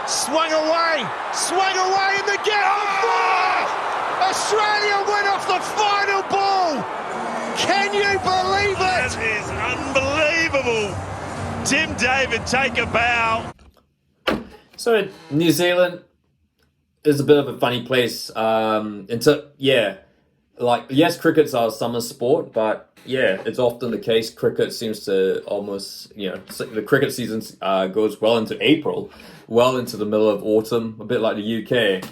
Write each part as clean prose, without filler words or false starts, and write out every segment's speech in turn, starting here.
Swung away in the get. Oh! Australia went off the final ball. Can you believe it? That is unbelievable. Tim David, take a bow. So New Zealand is a bit of a funny place. Yes, cricket's our summer sport, but yeah, it's often the case. Cricket seems to almost, the cricket season goes well into April, well into the middle of autumn, a bit like the UK,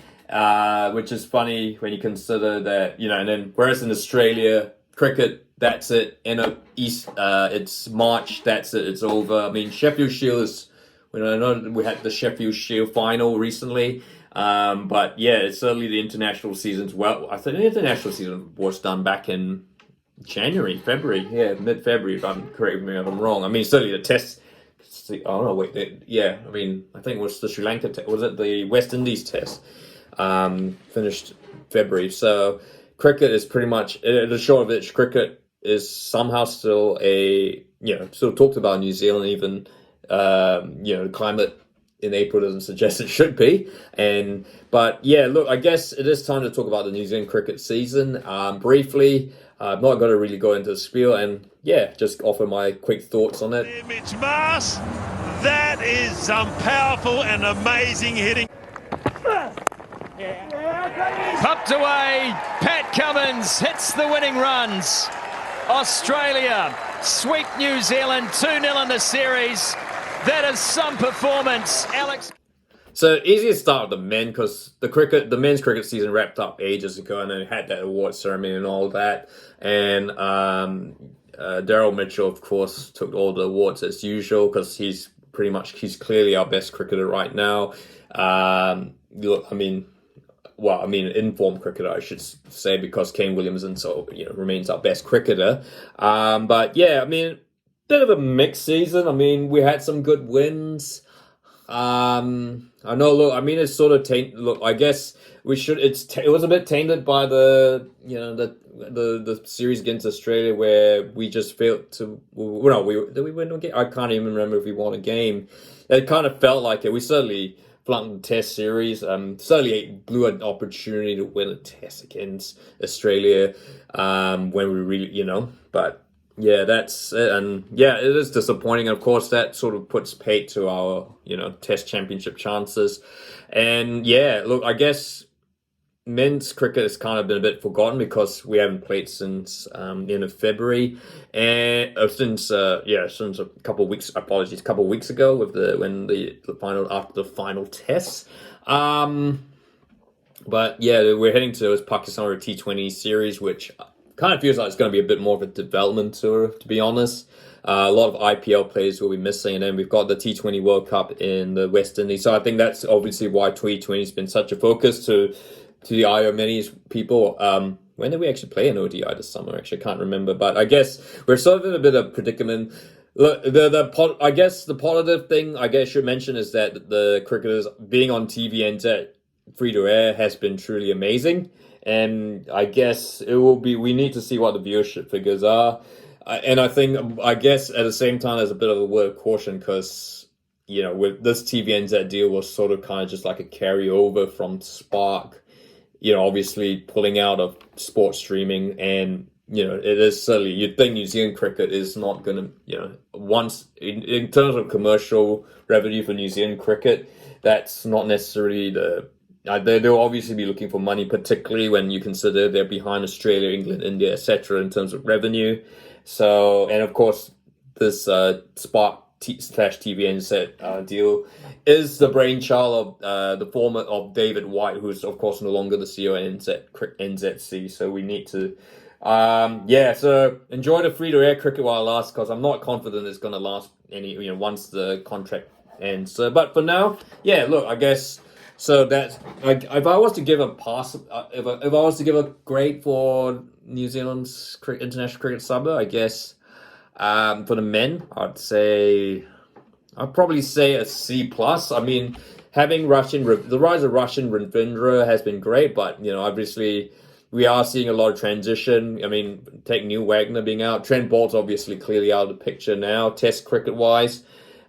which is funny when you consider that, and then whereas in Australia, cricket, that's it. It's March, that's it, it's over. I mean, Sheffield Shield is, I know we had the Sheffield Shield final recently. But yeah, it's certainly the international season's well. I think the international season was done back in February, mid-February. If I'm correct me if I'm wrong. I mean, certainly the test. Oh no, wait, I mean, I think it was the Sri Lanka test. Was it the West Indies test? Finished February. So cricket is pretty much the short of it. Cricket is somehow still still talked about in New Zealand. Even the climate in April doesn't suggest it should be. But yeah, look, I guess it is time to talk about the New Zealand cricket season. Briefly, I'm not going to really go into the spiel and just offer my quick thoughts on it. Mitch Marsh, that is some powerful and amazing hitting. Pumped away, Pat Cummins hits the winning runs. Australia sweep New Zealand 2-0 in the series. That is some performance, Alex. So easy to start with the men because the men's cricket season wrapped up ages ago, and then had that award ceremony and all that. And Daryl Mitchell, of course, took all the awards as usual because he's clearly our best cricketer right now. Informed cricketer, I should say, because Kane Williamson remains our best cricketer. But yeah, I mean, bit of a mixed season. I mean, we had some good wins. I know. Look, I mean, it's sort of tainted. Look, I guess we should. It was a bit tainted by the series against Australia where we just failed to. Did we win a game? I can't even remember if we won a game. It kind of felt like it. We certainly flunked the Test series. Certainly blew an opportunity to win a Test against Australia. When we really, but. Yeah, that's it. And yeah, it is disappointing. Of course, that sort of puts paid to our, Test championship chances. And yeah, look, I guess men's cricket has kind of been a bit forgotten because we haven't played since end of February, and since a couple of weeks. Apologies, a couple of weeks ago with after the final test. But yeah, we're heading to this Pakistan T20 series, which kind of feels like it's going to be a bit more of a development tour, to be honest. A lot of IPL players will be missing, and then we've got the T20 World Cup in the West Indies. So I think that's obviously why T20 has been such a focus to the eye of many people. When did we actually play an ODI this summer? Actually, I can't remember, but I guess we're sort of in a bit of predicament. Look, I guess the positive thing I should mention is that the cricketers being on TVNZ free to air has been truly amazing. And I guess we need to see what the viewership figures are. And I guess at the same time, there's a bit of a word of caution because, with this TVNZ deal was sort of kind of just like a carryover from Spark, obviously pulling out of sports streaming. And, it is certainly, you'd think New Zealand cricket is not going to, once in terms of commercial revenue for New Zealand cricket, that's not necessarily they'll obviously be looking for money, particularly when you consider they're behind Australia, England, India, etc. in terms of revenue. So, and of course, this Spark /TVNZ deal is the brainchild of the former of David White, who's of course no longer the CEO of NZC. So we need to, so enjoy the free-to-air cricket while it lasts, because I'm not confident it's going to last once the contract ends. But for now, look, I guess. So that's if I was to give a pass, if I was to give a grade for New Zealand's international cricket summer, I guess for the men, I'd probably say a C plus. I mean, having the rise of Russian Ravindra has been great, but obviously we are seeing a lot of transition. I mean, take Neil Wagner being out, Trent Bolt's obviously clearly out of the picture now, Test cricket wise.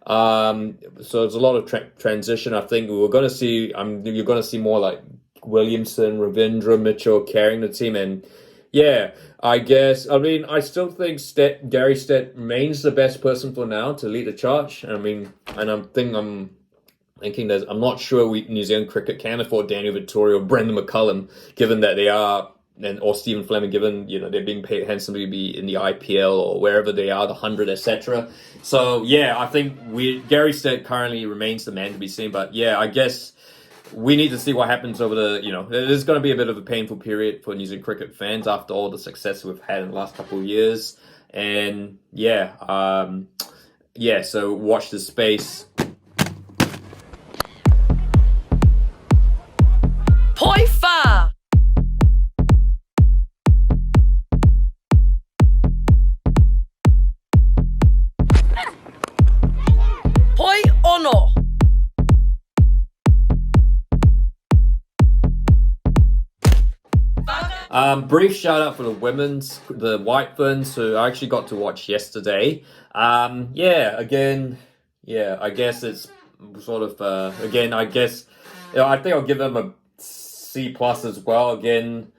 So there's a lot of transition. I think we're going to see. You're going to see more like Williamson, Ravindra, Mitchell carrying the team, and yeah, I guess. I mean, I still think Gary Stead remains the best person for now to lead the charge. I mean, and I'm thinking that I'm not sure New Zealand cricket can afford Daniel Vittoria or Brendan McCullum, given that they are, or Stephen Fleming, given they're being paid handsomely to be in the IPL or wherever they are, the 100, etc. So yeah, I think Gary Stead currently remains the man to be seen. But yeah, I guess we need to see what happens over there's going to be a bit of a painful period for New Zealand cricket fans after all the success we've had in the last couple of years. And yeah, so watch this space. Poifa! Poi ono! Brief shout out for the White Ferns, who I actually got to watch yesterday. I guess it's sort of, I think I'll give them a C+ as well. Again,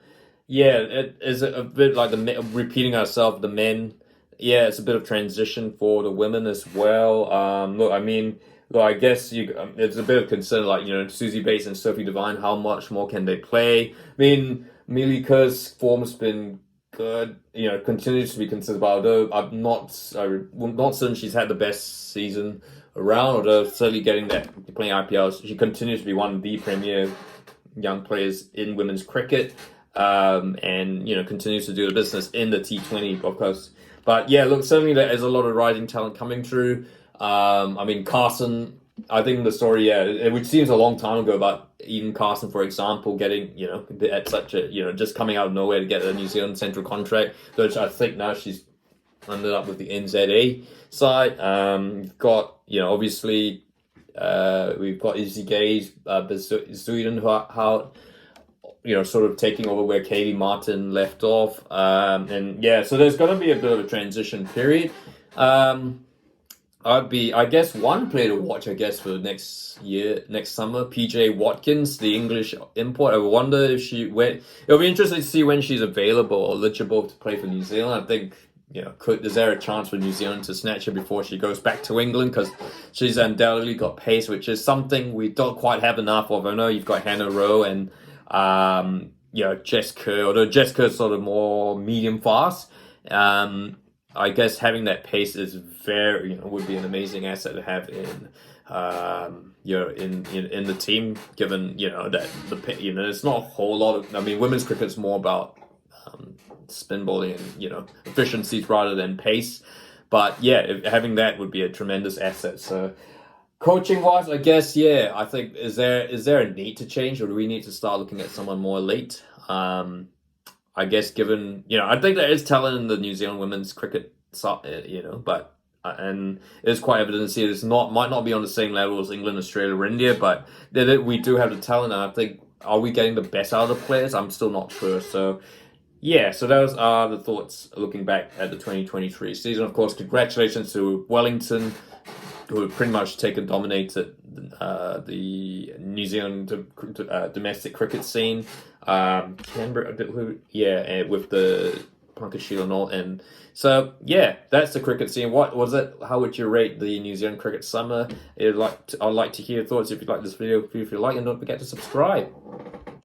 yeah, it is a bit like repeating ourselves, the men. Yeah, it's a bit of transition for the women as well. I guess it's a bit of concern, like, Suzie Bates and Sophie Devine, how much more can they play? I mean, Millie Kerr's form's been good, continues to be considered, but although I'm not certain she's had the best season around, although certainly playing IPL, she continues to be one of the premier young players in women's cricket, and continues to do the business in the T20, of course. But yeah, look, certainly there is a lot of rising talent coming through. Carson, I think the story, which seems a long time ago, but Eden Carson, for example, getting, at such a, just coming out of nowhere to get a New Zealand central contract, which I think now she's ended up with the NZA side. Obviously, we've got Izzy Gaze, Sweden, how sort of taking over where Katie Martin left off. So there's going to be a bit of a transition period. I guess one player to watch, for next summer, PJ Watkins, the English import. I wonder if it'll be interesting to see when she's available or eligible to play for New Zealand. I think, is there a chance for New Zealand to snatch her before she goes back to England? Because she's undoubtedly got pace, which is something we don't quite have enough of. I know you've got Hannah Rowe and, Jess Kerr, although Jess Kerr's sort of more medium fast. I guess having that pace is would be an amazing asset to have in the team, given that it's not a whole lot of. I mean, women's cricket's more about spin bowling and efficiencies rather than pace. But yeah, having that would be a tremendous asset. So coaching wise, I guess I think is there a need to change, or do we need to start looking at someone more elite? I guess given I think there is talent in the New Zealand women's cricket, but. And it's quite evident to see it might not be on the same level as England, Australia, or India, but we do have the talent. And I think, are we getting the best out of the players? I'm still not sure. So, yeah, so those are the thoughts looking back at the 2023 season. Of course, congratulations to Wellington, who have pretty much dominated the New Zealand domestic cricket scene. Canberra, with the Punkashila and all, and so that's the cricket scene. What was it? How would you rate the New Zealand cricket summer? I'd like to hear your thoughts. If you like this video, if you like, and don't forget to subscribe.